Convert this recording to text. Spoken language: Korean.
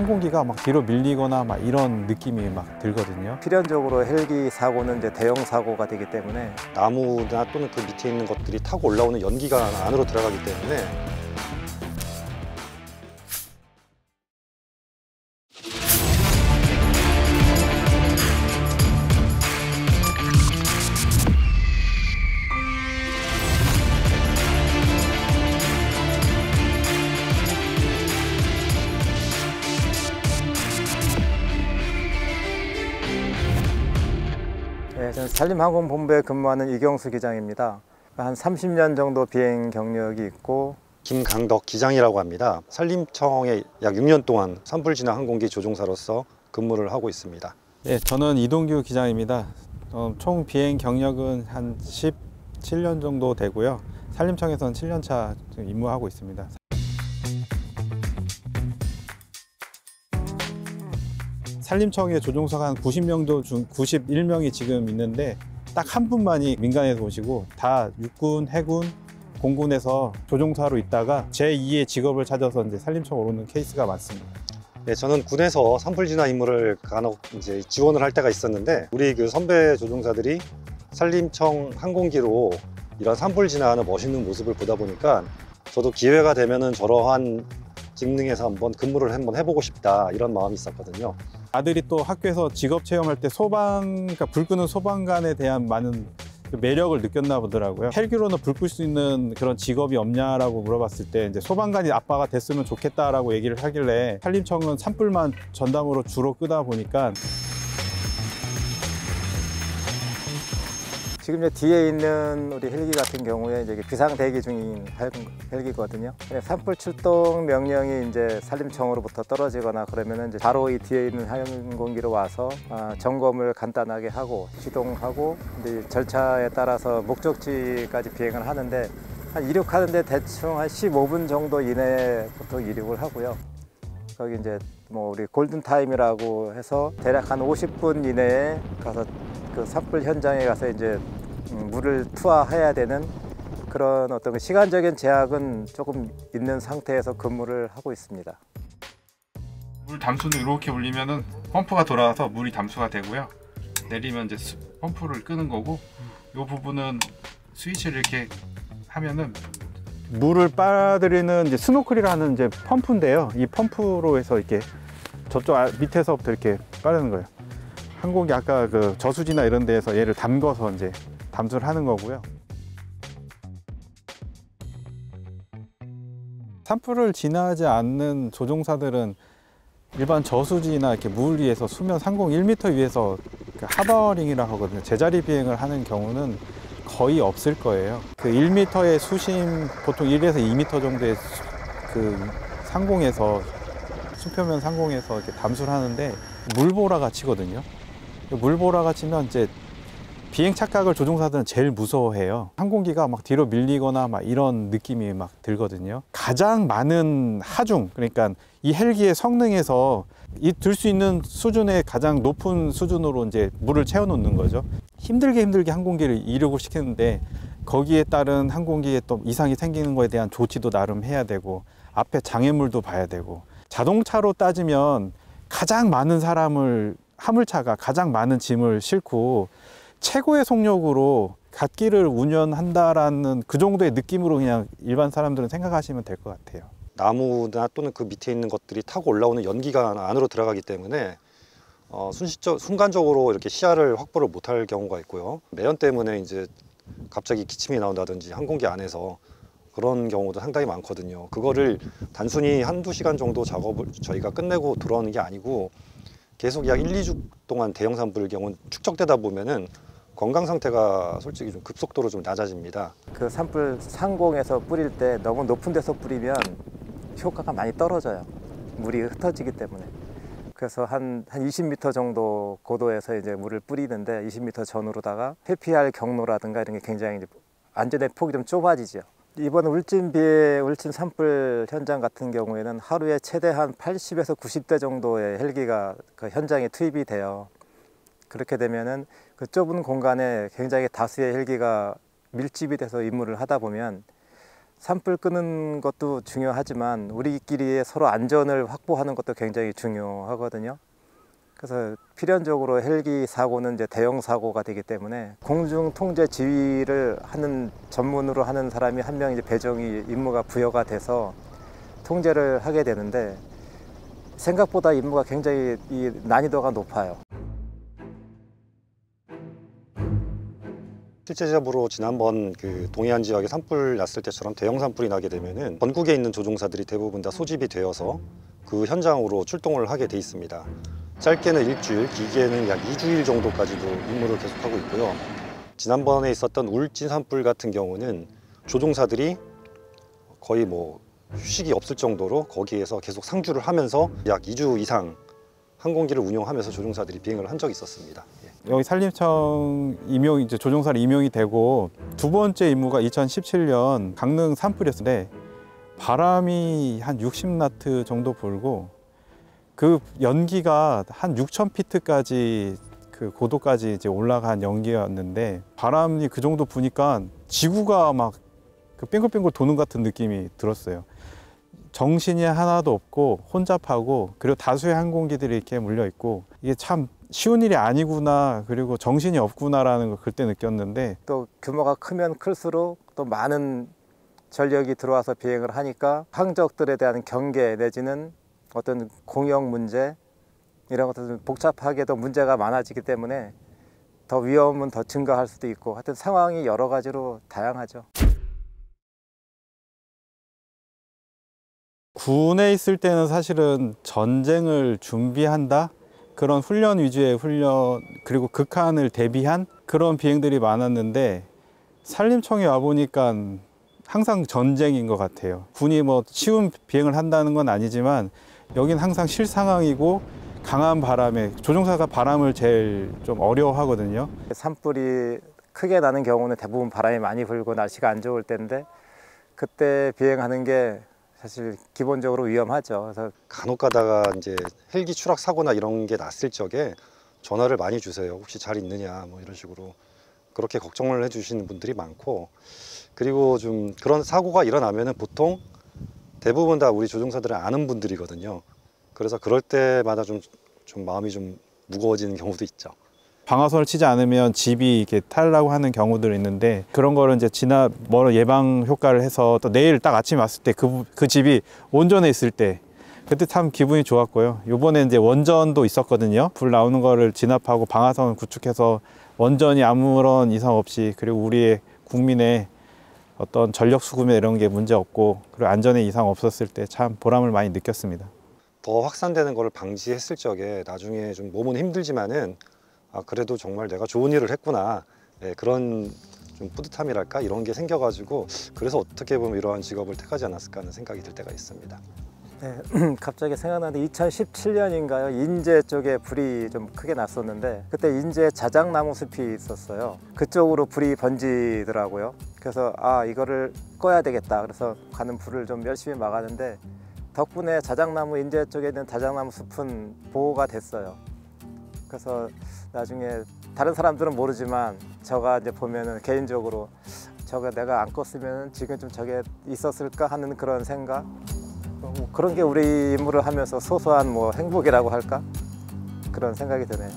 항공기가 막 뒤로 밀리거나 막 이런 느낌이 막 들거든요. 필연적으로 헬기 사고는 이제 대형 사고가 되기 때문에 나무나 또는 그 밑에 있는 것들이 타고 올라오는 연기가 안으로 들어가기 때문에 저는 산림항공본부에 근무하는 이경수 기장입니다. 한 30년 정도 비행 경력이 있고 김강덕 기장이라고 합니다. 산림청에 약 6년 동안 산불진화 항공기 조종사로서 근무를 하고 있습니다. 네, 저는 이동규 기장입니다. 총 비행 경력은 한 17년 정도 되고요. 산림청에서는 7년 차 임무하고 있습니다. 산림청에 조종사가 한 90명 중 91명이 지금 있는데 딱 한 분만이 민간에서 오시고 다 육군, 해군, 공군에서 조종사로 있다가 제2의 직업을 찾아서 이제 산림청으로 오는 케이스가 많습니다. 네, 저는 군에서 산불진화 임무를 간혹 이제 지원을 할 때가 있었는데 우리 그 선배 조종사들이 산림청 항공기로 이런 산불진화하는 멋있는 모습을 보다 보니까 저도 기회가 되면은 저러한 직능에서 한번 근무를 한번 해보고 싶다 이런 마음이 있었거든요. 아들이 또 학교에서 직업 체험할 때 그러니까 불 끄는 소방관에 대한 많은 매력을 느꼈나 보더라고요. 헬기로는 불 끌 수 있는 그런 직업이 없냐라고 물어봤을 때 이제 소방관이 아빠가 됐으면 좋겠다라고 얘기를 하길래 산림청은 산불만 전담으로 주로 끄다 보니까 지금 이제 뒤에 있는 우리 헬기 같은 경우에 이제 비상 대기 중인 헬기거든요. 산불 출동 명령이 이제 산림청으로부터 떨어지거나 그러면은 이제 바로 이 뒤에 있는 항공기로 와서 점검을 간단하게 하고 시동하고 이제 절차에 따라서 목적지까지 비행을 하는데 한 이륙하는데 대충 한 15분 정도 이내에 보통 이륙을 하고요. 거기 이제 뭐 우리 골든 타임이라고 해서 대략 한 50분 이내에 가서 그 산불 현장에 가서 이제 물을 투하해야 되는 그런 어떤 시간적인 제약은 조금 있는 상태에서 근무를 하고 있습니다. 물 담수는 이렇게 올리면은 펌프가 돌아와서 물이 담수가 되고요. 내리면 이제 펌프를 끄는 거고, 이 부분은 스위치를 이렇게 하면은 물을 빨아들이는 이제 스노클이라는 이제 펌프인데요. 이 펌프로 해서 이렇게 저쪽 밑에서부터 이렇게 빠르는 거예요. 항공기 아까 그 저수지나 이런 데에서 얘를 담궈서 이제 담수를 하는 거고요. 산불을 진화하지 않는 조종사들은 일반 저수지나 이렇게 물 위에서 수면 상공 1m 위에서 하버링이라고 하거든요. 제자리 비행을 하는 경우는 거의 없을 거예요. 그 1m의 수심 보통 1에서 2m 정도의 그 상공에서 수표면 상공에서 이렇게 담수를 하는데 물보라가 치거든요. 물보라가 치면 이제 비행 착각을 조종사들은 제일 무서워해요. 항공기가 막 뒤로 밀리거나 막 이런 느낌이 막 들거든요. 가장 많은 하중, 그러니까 이 헬기의 성능에서 들 수 있는 수준의 가장 높은 수준으로 이제 물을 채워 놓는 거죠. 힘들게 항공기를 이륙을 시키는데 거기에 따른 항공기에 또 이상이 생기는 거에 대한 조치도 나름 해야 되고 앞에 장애물도 봐야 되고 자동차로 따지면 가장 많은 화물차가 가장 많은 짐을 싣고 최고의 속력으로 갓길을 운전한다라는 그 정도의 느낌으로 그냥 일반 사람들은 생각하시면 될 것 같아요. 나무나 또는 그 밑에 있는 것들이 타고 올라오는 연기가 안으로 들어가기 때문에 순간적으로 이렇게 시야를 확보를 못할 경우가 있고요. 매연 때문에 이제 갑자기 기침이 나온다든지 항공기 안에서 그런 경우도 상당히 많거든요. 그거를 단순히 한두 시간 정도 작업을 저희가 끝내고 들어오는 게 아니고 계속 약 1-2주 동안 대형 산불의 경우는 축적되다 보면은 건강 상태가 솔직히 좀 급속도로 좀 낮아집니다. 그 산불 상공에서 뿌릴 때 너무 높은 데서 뿌리면 효과가 많이 떨어져요. 물이 흩어지기 때문에. 그래서 한 20m 정도 고도에서 이제 물을 뿌리는데 20m 전후로다가 회피할 경로라든가 이런 게 굉장히 이제 안전의 폭이 좀 좁아지죠. 이번 울진 산불 현장 같은 경우에는 하루에 최대한 80에서 90대 정도의 헬기가 그 현장에 투입이 돼요. 그렇게 되면은 그 좁은 공간에 굉장히 다수의 헬기가 밀집이 돼서 임무를 하다 보면 산불 끄는 것도 중요하지만 우리끼리의 서로 안전을 확보하는 것도 굉장히 중요하거든요. 그래서 필연적으로 헬기 사고는 이제 대형 사고가 되기 때문에 공중 통제 지휘를 하는 전문으로 하는 사람이 한 명 이제 배정이 임무가 부여가 돼서 통제를 하게 되는데 생각보다 임무가 굉장히 이 난이도가 높아요. 실제적으로 지난번 그 동해안 지역에 산불 났을 때처럼 대형 산불이 나게 되면은 전국에 있는 조종사들이 대부분 다 소집이 되어서 그 현장으로 출동을 하게 돼 있습니다. 짧게는 일주일, 길게는 약 2주일 정도까지도 임무를 계속하고 있고요. 지난번에 있었던 울진 산불 같은 경우는 조종사들이 거의 뭐 휴식이 없을 정도로 거기에서 계속 상주를 하면서 약 2주 이상 항공기를 운용하면서 조종사들이 비행을 한 적이 있었습니다. 여기 산림청 임용 이제 조종사로 임용이 되고 두 번째 임무가 2017년 강릉 산불이었는데 바람이 한 60나트 정도 불고 그 연기가 한 6,000피트까지 그 고도까지 이제 올라간 연기였는데 바람이 그 정도 부니까 지구가 막 그 빙글빙글 도는 같은 느낌이 들었어요. 정신이 하나도 없고 혼잡하고 그리고 다수의 항공기들이 이렇게 몰려 있고 이게 참 쉬운 일이 아니구나 그리고 정신이 없구나라는 걸 그때 느꼈는데 또 규모가 크면 클수록 또 많은 전력이 들어와서 비행을 하니까 항적들에 대한 경계 내지는 어떤 공역 문제 이런 것들 복잡하게도 문제가 많아지기 때문에 더 위험은 더 증가할 수도 있고 하여튼 상황이 여러 가지로 다양하죠. 군에 있을 때는 사실은 전쟁을 준비한다 그런 훈련 위주의 훈련 그리고 극한을 대비한 그런 비행들이 많았는데 산림청에 와보니까 항상 전쟁인 것 같아요. 군이 뭐 쉬운 비행을 한다는 건 아니지만 여긴 항상 실상황이고 강한 바람에 조종사가 바람을 제일 좀 어려워하거든요. 산불이 크게 나는 경우는 대부분 바람이 많이 불고 날씨가 안 좋을 때인데 그때 비행하는 게 사실 기본적으로 위험하죠. 그래서 간혹 가다가 이제 헬기 추락 사고나 이런 게 났을 적에 전화를 많이 주세요. 혹시 잘 있느냐 뭐 이런 식으로 그렇게 걱정을 해주시는 분들이 많고 그리고 좀 그런 사고가 일어나면은 보통 대부분 다 우리 조종사들은 아는 분들이거든요. 그래서 그럴 때마다 좀 마음이 좀 무거워지는 경우도 있죠. 방화선을 치지 않으면 집이 이렇게 타려고 하는 경우들이 있는데 그런 거를 이제 뭐로 예방 효과를 해서 또 내일 딱 아침에 왔을 때 그 집이 온전해 있을 때 그때 참 기분이 좋았고요. 요번에 이제 원전도 있었거든요. 불 나오는 거를 진압하고 방화선을 구축해서 원전이 아무런 이상 없이 그리고 우리의 국민의 어떤 전력 수급에 이런 게 문제 없고 그리고 안전에 이상 없었을 때 참 보람을 많이 느꼈습니다. 더 확산되는 거를 방지했을 적에 나중에 좀 몸은 힘들지만은 아 그래도 정말 내가 좋은 일을 했구나 그런 좀 뿌듯함이랄까 이런 게 생겨가지고 그래서 어떻게 보면 이러한 직업을 택하지 않았을까 하는 생각이 들 때가 있습니다. 네, 갑자기 생각나는데 2017년인가요? 인제 쪽에 불이 좀 크게 났었는데 그때 인제 자작나무 숲이 있었어요. 그쪽으로 불이 번지더라고요. 그래서 아 이거를 꺼야 되겠다. 그래서 가는 불을 좀 열심히 막았는데 덕분에 자작나무 인제 쪽에 있는 자작나무 숲은 보호가 됐어요. 그래서 나중에 다른 사람들은 모르지만 저가 이제 보면은 개인적으로 저거 내가 안 껐으면 지금 좀 저게 있었을까 하는 그런 생각 그런 게 우리 임무를 하면서 소소한 뭐 행복이라고 할까 그런 생각이 드네요.